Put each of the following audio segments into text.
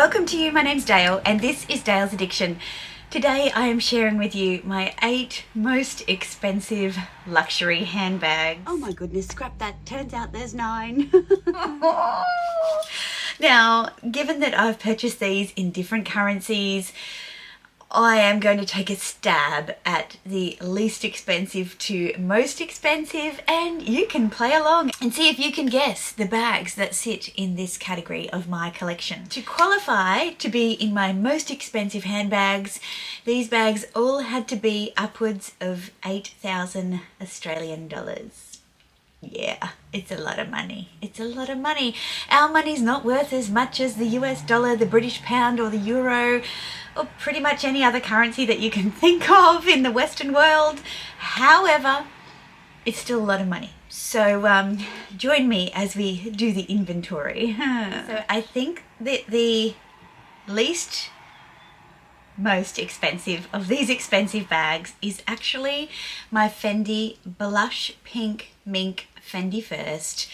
Welcome to you. My name's Dale and this is Dale's Addiction. Today I am sharing with you my 8 most expensive luxury handbags. Oh my goodness, scrap that. Turns out there's 9. Now, given that I've purchased these in different currencies, I am going to take a stab at the least expensive to most expensive, and you can play along and see if you can guess the bags that sit in this category of my collection. To qualify to be in my most expensive handbags, these bags all had to be upwards of 8,000 Australian dollars. Yeah, it's a lot of money. It's a lot of money. Our money's not worth as much as the US dollar, the British pound or the euro, or pretty much any other currency that you can think of in the Western world. However, it's still a lot of money. So join me as we do the inventory. So I think that the most expensive of these expensive bags is actually my Fendi blush pink mink Fendi First.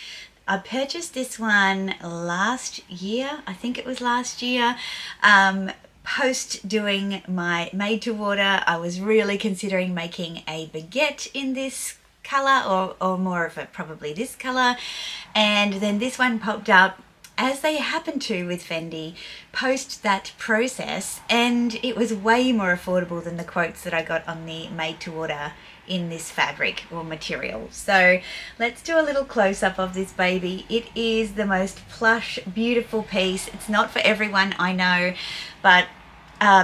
I purchased this one last year. I think it was last year. Post doing my made to order, I was really considering making a baguette in this color, or more of it probably this color, and then this one popped up, as they happen to with Fendi, post that process, and it was way more affordable than the quotes that I got on the made to order in this fabric or material. So let's do a little close-up of this baby. It is the most plush, beautiful piece. It's not for everyone, I know, but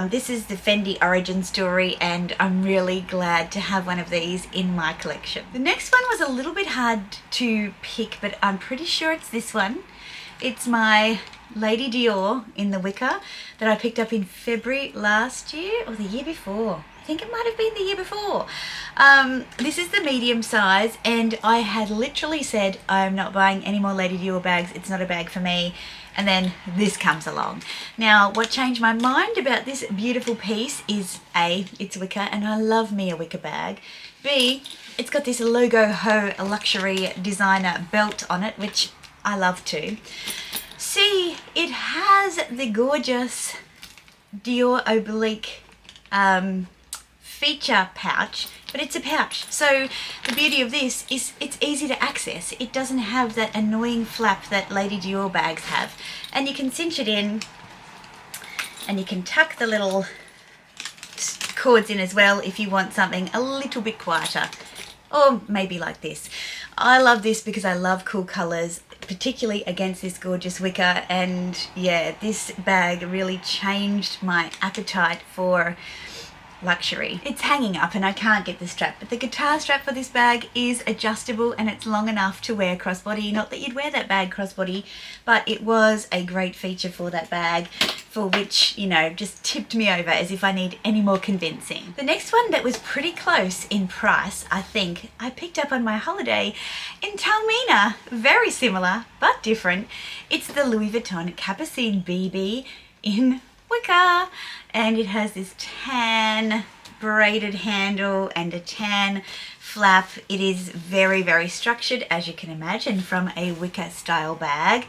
this is the Fendi origin story, and I'm really glad to have one of these in my collection. The next one was a little bit hard to pick, but I'm pretty sure it's this one. It's my Lady Dior in the wicker that I picked up in February last year or the year before. I think it might have been the year before. This is the medium size, and I had literally said I'm not buying any more Lady Dior bags. It's not a bag for me. And then this comes along. Now, what changed my mind about this beautiful piece is A, it's wicker, and I love me a wicker bag. B, it's got this Logo Ho luxury designer belt on it, which I love too. C, it has the gorgeous Dior oblique feature pouch, but it's a pouch. So the beauty of this is it's easy to access. It doesn't have that annoying flap that Lady Dior bags have. And you can cinch it in, and you can tuck the little cords in as well if you want something a little bit quieter. Or maybe like this. I love this because I love cool colors, particularly against this gorgeous wicker, and yeah, this bag really changed my appetite for luxury. It's hanging up and I can't get the strap, but the guitar strap for this bag is adjustable and it's long enough to wear crossbody. Not that you'd wear that bag crossbody, but it was a great feature for that bag, for which, you know, just tipped me over as if I need any more convincing. The next one that was pretty close in price, I think, I picked up on my holiday in Taormina. Very similar, but different. It's the Louis Vuitton Capucine BB in wicker, and it has this tan braided handle and a tan flap. It is very, very structured, as you can imagine, from a wicker style bag,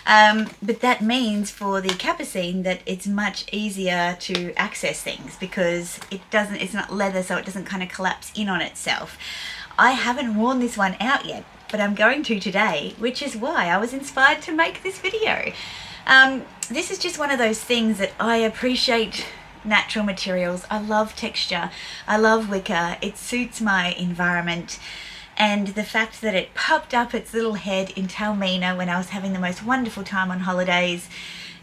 but that means for the Capucine that it's much easier to access things because it's not leather, so it doesn't kind of collapse in on itself. I haven't worn this one out yet, but I'm going to today, which is why I was inspired to make this video. This is just one of those things that I appreciate natural materials. I love texture. I love wicker. It suits my environment. And the fact that it popped up its little head in Taormina when I was having the most wonderful time on holidays,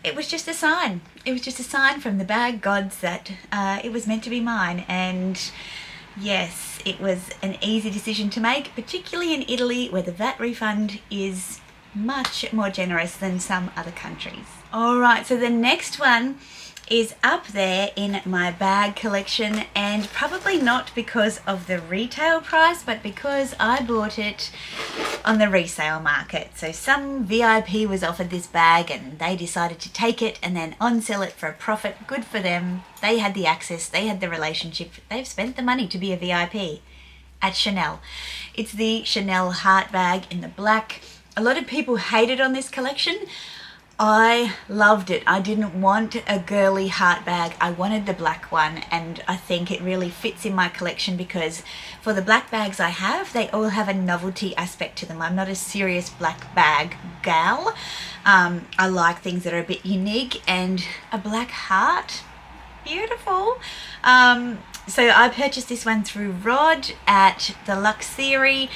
it was just a sign. It was just a sign from the bag gods that it was meant to be mine. And yes, it was an easy decision to make, particularly in Italy where the VAT refund is much more generous than some other countries. Alright, so the next one is up there in my bag collection, and probably not because of the retail price, but because I bought it on the resale market. So some VIP was offered this bag and they decided to take it and then on-sell it for a profit. Good for them. They had the access, they had the relationship, they've spent the money to be a VIP at Chanel. It's the Chanel heart bag in the black. A lot of people hated on this collection. I loved it. I didn't want a girly heart bag. I wanted the black one, and I think it really fits in my collection because for the black bags I have, they all have a novelty aspect to them. I'm not a serious black bag gal. I like things that are a bit unique, and a black heart, beautiful. So I purchased this one through Rod at the Luxe Theory.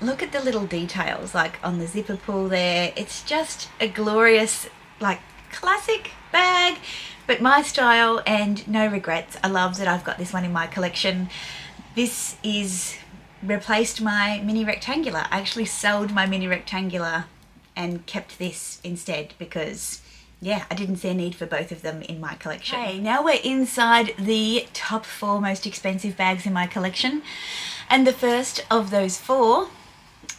Look at the little details, like on the zipper pull there. It's just a glorious, like, classic bag, but my style and no regrets. I love that I've got this one in my collection. This is replaced my mini rectangular. I actually sold my mini rectangular and kept this instead because, yeah, I didn't see a need for both of them in my collection. Okay, now we're inside the top 4 most expensive bags in my collection. And the first of those 4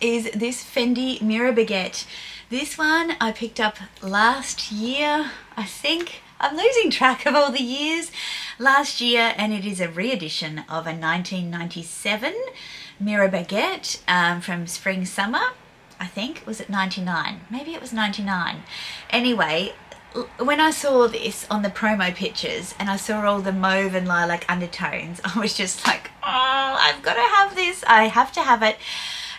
is this Fendi mirror baguette. This one I picked up last year, I think. I'm losing track of all the years. Last year, and it is a re-edition of a 1997 mirror baguette from spring summer. I think, was it 99? Maybe it was 99. Anyway, when I saw this on the promo pictures and I saw all the mauve and lilac undertones, I was just like, oh, I've got to have this. I have to have it.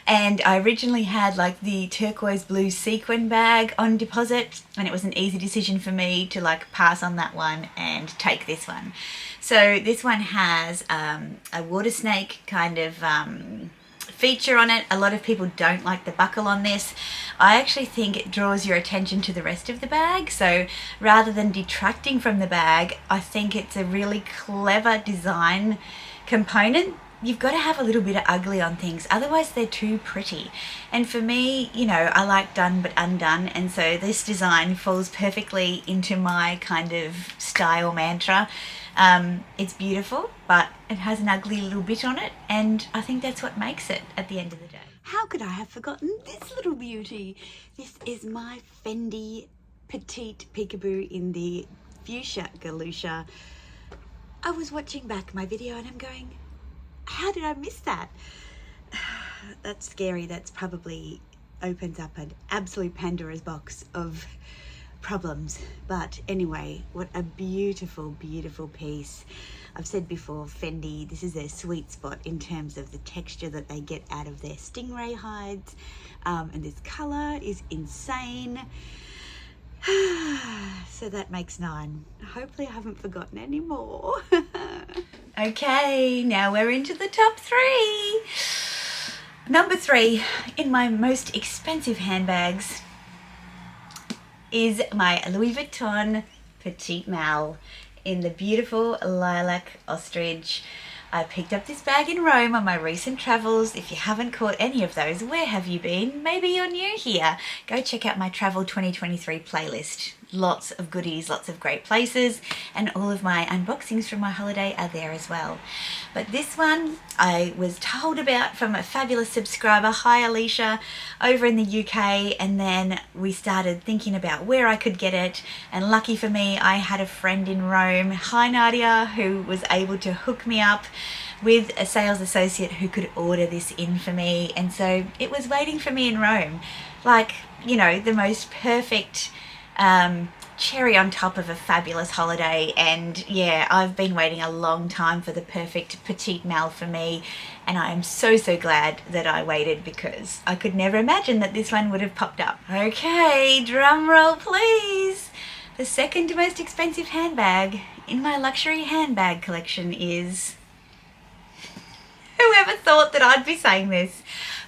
And I originally had like the turquoise blue sequin bag on deposit, and it was an easy decision for me to like pass on that one and take this one. So this one has a water snake kind of feature on it. A lot of people don't like the buckle on this. I actually think it draws your attention to the rest of the bag. So rather than detracting from the bag, I think it's a really clever design component. You've got to have a little bit of ugly on things, otherwise they're too pretty. And for me, you know, I like done but undone, and so this design falls perfectly into my kind of style mantra. It's beautiful, but it has an ugly little bit on it, and I think that's what makes it at the end of the day. How could I have forgotten this little beauty? This is my Fendi petite peekaboo in the fuchsia galusha. I was watching back my video and I'm going, how did I miss that? That's scary. That's probably opens up an absolute Pandora's box of problems. But anyway, what a beautiful, beautiful piece. I've said before, Fendi, this is their sweet spot in terms of the texture that they get out of their stingray hides. And this colour is insane. So that makes 9. Hopefully I haven't forgotten any more. Okay, now we're into the top 3. Number 3 in my most expensive handbags is my Louis Vuitton petite malle in the beautiful lilac ostrich. I picked up this bag in Rome on my recent travels. If you haven't caught any of those, where have you been? Maybe you're new here. Go check out my Travel 2023 playlist. Lots of goodies, lots of great places, and all of my unboxings from my holiday are there as well. But this one I was told about from a fabulous subscriber, hi Alicia, over in the UK, and then we started thinking about where I could get it, and lucky for me I had a friend in Rome, hi Nadia, who was able to hook me up with a sales associate who could order this in for me, and so it was waiting for me in Rome, like, you know, the most perfect cherry on top of a fabulous holiday. And yeah, I've been waiting a long time for the perfect petite malle for me, and I am so glad that I waited, because I could never imagine that this one would have popped up. Okay, drum roll please. The second most expensive handbag in my luxury handbag collection is, whoever thought that I'd be saying this,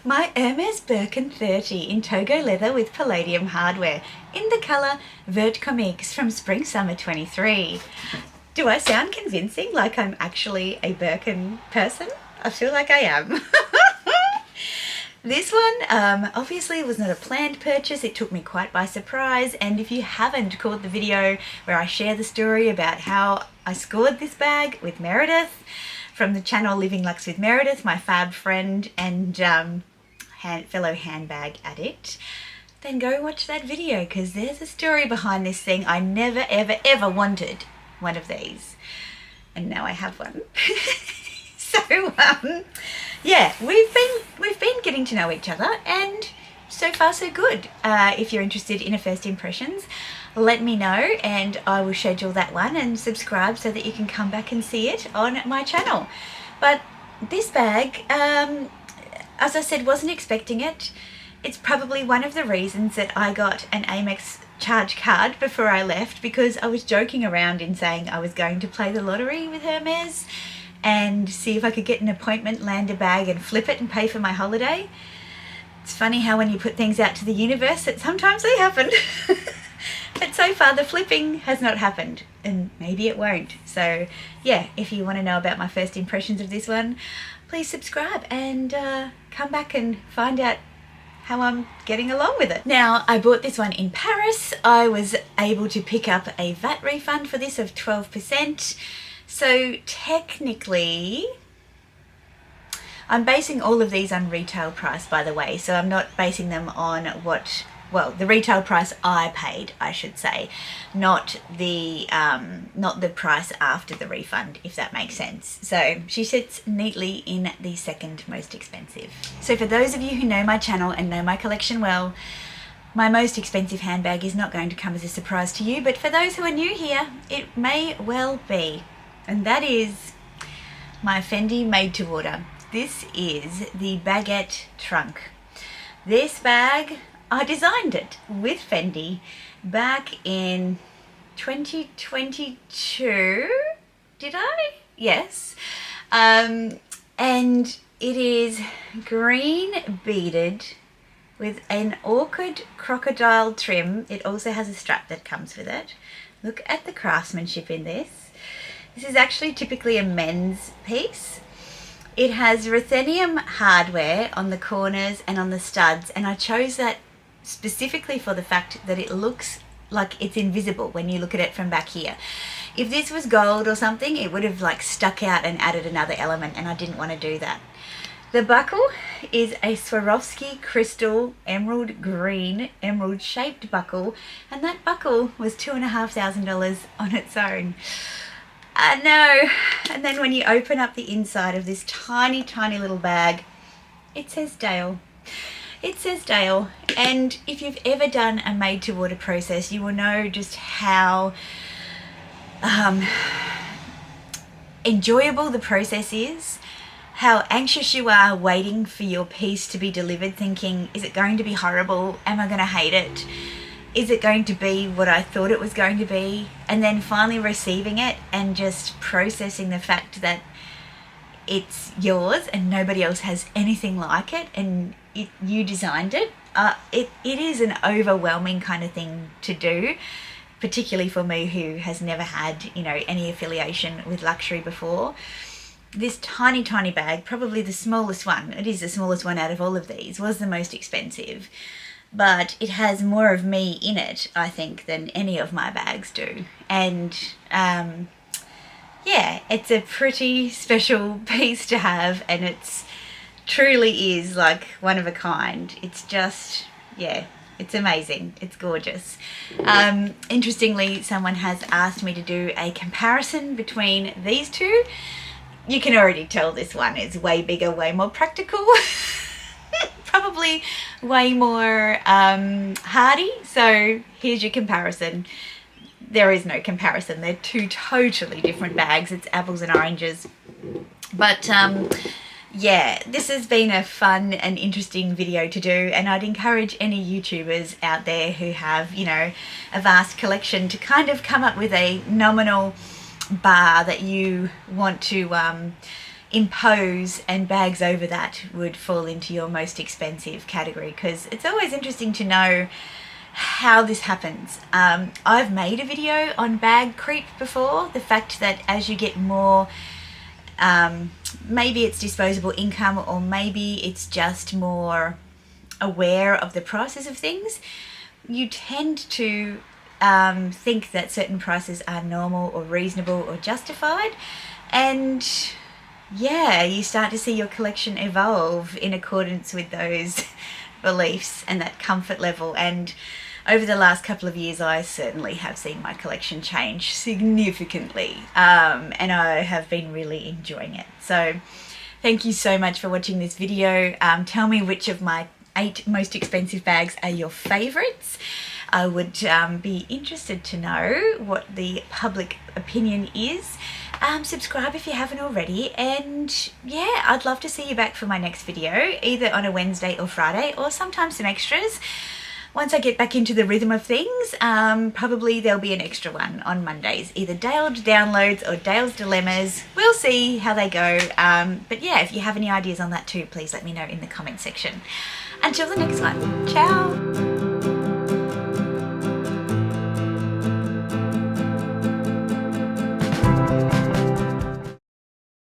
my Hermes Birkin 30 in Togo leather with palladium hardware in the colour Vert Comics from Spring Summer 23. Do I sound convincing, like I'm actually a Birkin person? I feel like I am. This one obviously was not a planned purchase. It took me quite by surprise, and if you haven't caught the video where I share the story about how I scored this bag with Meredith from the channel Living Luxe with Meredith, my fab friend and fellow handbag addict, then go watch that video, because there's a story behind this thing. I never ever wanted one of these, and now I have one. So yeah, we've been getting to know each other, and so far so good. If you're interested in a first impressions, let me know and I will schedule that one and subscribe so that you can come back and see it on my channel. But this bag, as I said, wasn't expecting it. It's probably one of the reasons that I got an Amex charge card before I left, because I was joking around in saying I was going to play the lottery with Hermes and see if I could get an appointment, land a bag and flip it and pay for my holiday. It's funny how when you put things out to the universe that sometimes they happen. But so far the flipping has not happened, and maybe it won't. So yeah, if you want to know about my first impressions of this one, please subscribe and come back and find out how I'm getting along with it. Now, I bought this one in Paris. I was able to pick up a VAT refund for this of 12%. So technically, I'm basing all of these on retail price, by the way. So I'm not basing them on what, well, the retail price I paid, I should say, not the price after the refund, if that makes sense. So she sits neatly in the second most expensive. So for those of you who know my channel and know my collection well, my most expensive handbag is not going to come as a surprise to you, but for those who are new here, it may well be. And that is my Fendi made to order. This is the baguette trunk. This bag, I designed it with Fendi back in 2022, did I? Yes. And it is green beaded with an orchid crocodile trim. It also has a strap that comes with it. Look at the craftsmanship in this. This is actually typically a men's piece. It has ruthenium hardware on the corners and on the studs, and I chose that specifically for the fact that it looks like it's invisible when you look at it from back here. If this was gold or something, it would have like stuck out and added another element, and I didn't want to do that. The buckle is a Swarovski crystal emerald green, emerald shaped buckle, and that buckle was $2,500 on its own. I know. And then when you open up the inside of this tiny, tiny little bag, it says Dale. It says Dale. And if you've ever done a made to order process, you will know just how enjoyable the process is, how anxious you are waiting for your piece to be delivered, thinking, is it going to be horrible? Am I going to hate it? Is it going to be what I thought it was going to be? And then finally receiving it and just processing the fact that it's yours and nobody else has anything like it, and you designed it. It is an overwhelming kind of thing to do, particularly for me who has never had, you know, any affiliation with luxury before. This tiny, tiny bag, probably the smallest one, it is the smallest one out of all of these, was the most expensive. But it has more of me in it, I think, than any of my bags do. And yeah, it's a pretty special piece to have, and it's truly is like one of a kind. It's just, yeah, it's amazing. It's gorgeous. Interestingly, someone has asked me to do a comparison between these two. You can already tell this one is way bigger, way more practical. Probably way more hardy. So here's your comparison. There is no comparison. They're two totally different bags. It's apples and oranges. But yeah, this has been a fun and interesting video to do, and I'd encourage any YouTubers out there who have, you know, a vast collection to kind of come up with a nominal bar that you want to impose, and bags over that would fall into your most expensive category, because it's always interesting to know how this happens. I've made a video on bag creep before, the fact that as you get more, maybe it's disposable income, or maybe it's just more aware of the prices of things, you tend to think that certain prices are normal or reasonable or justified, and yeah, you start to see your collection evolve in accordance with those beliefs and that comfort level. And over the last couple of years, I certainly have seen my collection change significantly, and I have been really enjoying it. So thank you so much for watching this video. Tell me which of my 8 most expensive bags are your favourites. I would be interested to know what the public opinion is. Subscribe if you haven't already, and yeah, I'd love to see you back for my next video, either on a Wednesday or Friday, or sometimes some extras. Once I get back into the rhythm of things, probably there'll be an extra one on Mondays, either Dale Downloads or Dale's Dilemmas. We'll see how they go. But yeah, if you have any ideas on that too, please let me know in the comment section. Until the next one, ciao!